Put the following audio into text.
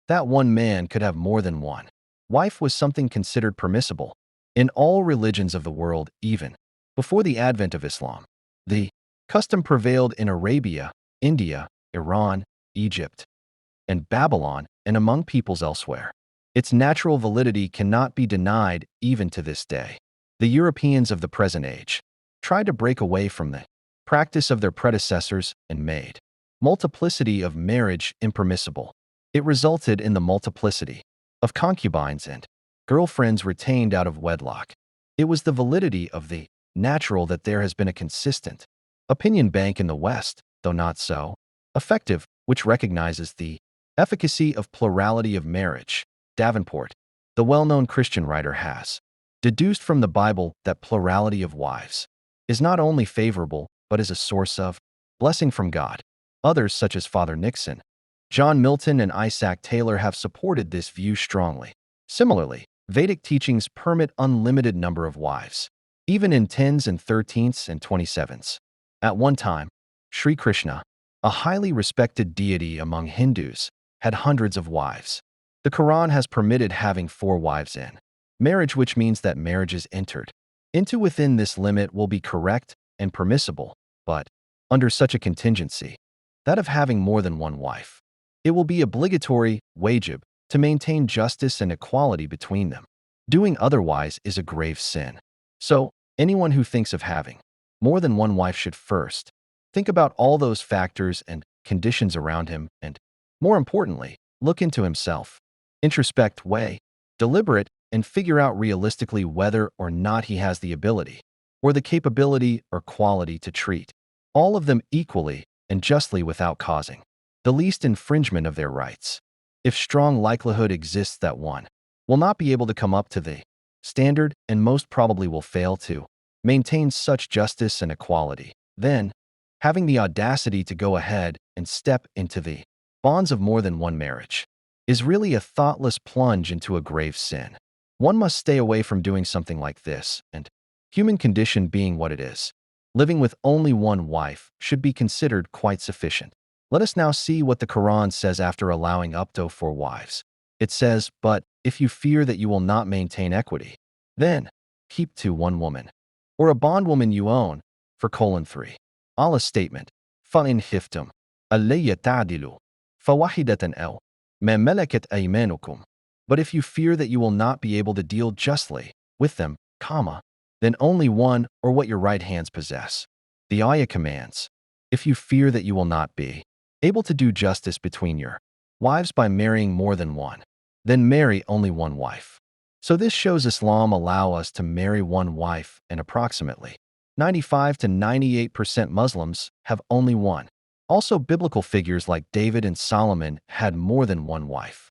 that one man could have more than one wife was something considered permissible in all religions of the world, even before the advent of Islam. The custom prevailed in Arabia, India, Iran, Egypt, and Babylon, and among peoples elsewhere. Its natural validity cannot be denied even to this day. The Europeans of the present age tried to break away from the practice of their predecessors and made multiplicity of marriage impermissible. It resulted in the multiplicity of concubines and girlfriends retained out of wedlock. It was the validity of the natural that there has been a consistent opinion bank in the West, though not so effective, which recognizes the efficacy of plurality of marriage. Davenport, the well-known Christian writer, has deduced from the Bible that plurality of wives is not only favorable, but is a source of blessing from God. Others, such as Father Nixon, John Milton, and Isaac Taylor, have supported this view strongly. Similarly, Vedic teachings permit unlimited number of wives, even in 10s and 13s and 27s. At one time, Sri Krishna, a highly respected deity among Hindus, had hundreds of wives. The Quran has permitted having 4 wives in marriage, which means that marriages entered into within this limit will be correct and permissible, but under such a contingency, that of having more than one wife, it will be obligatory, wajib, to maintain justice and equality between them. Doing otherwise is a grave sin. So, anyone who thinks of having more than one wife should first think about all those factors and conditions around him and, more importantly, look into himself. Introspect, weigh, deliberate, and figure out realistically whether or not he has the ability or the capability or quality to treat all of them equally and justly without causing the least infringement of their rights. If strong likelihood exists that one will not be able to come up to the standard and most probably will fail to maintain such justice and equality, then, having the audacity to go ahead and step into the bonds of more than one marriage is really a thoughtless plunge into a grave sin. One must stay away from doing something like this, and human condition being what it is, living with only one wife should be considered quite sufficient. Let us now see what the Quran says after allowing up to 4 wives. It says, "But if you fear that you will not maintain equity, then keep to one woman, or a bondwoman you own, for 3. Allah's statement, فَإِنْ خِفْتُمْ أَلَّا تَعْدِلُوا فَوَاحِدَةً أَوْ مَا مَلَكَتْ أَيْمَانُكُمْ. But if you fear that you will not be able to deal justly with them, then only one or what your right hands possess." The ayah commands, if you fear that you will not be able to do justice between your wives by marrying more than one, then marry only one wife. So this shows Islam allow us to marry one wife, and approximately 95 to 98% Muslims have only one. Also, biblical figures like David and Solomon had more than one wife.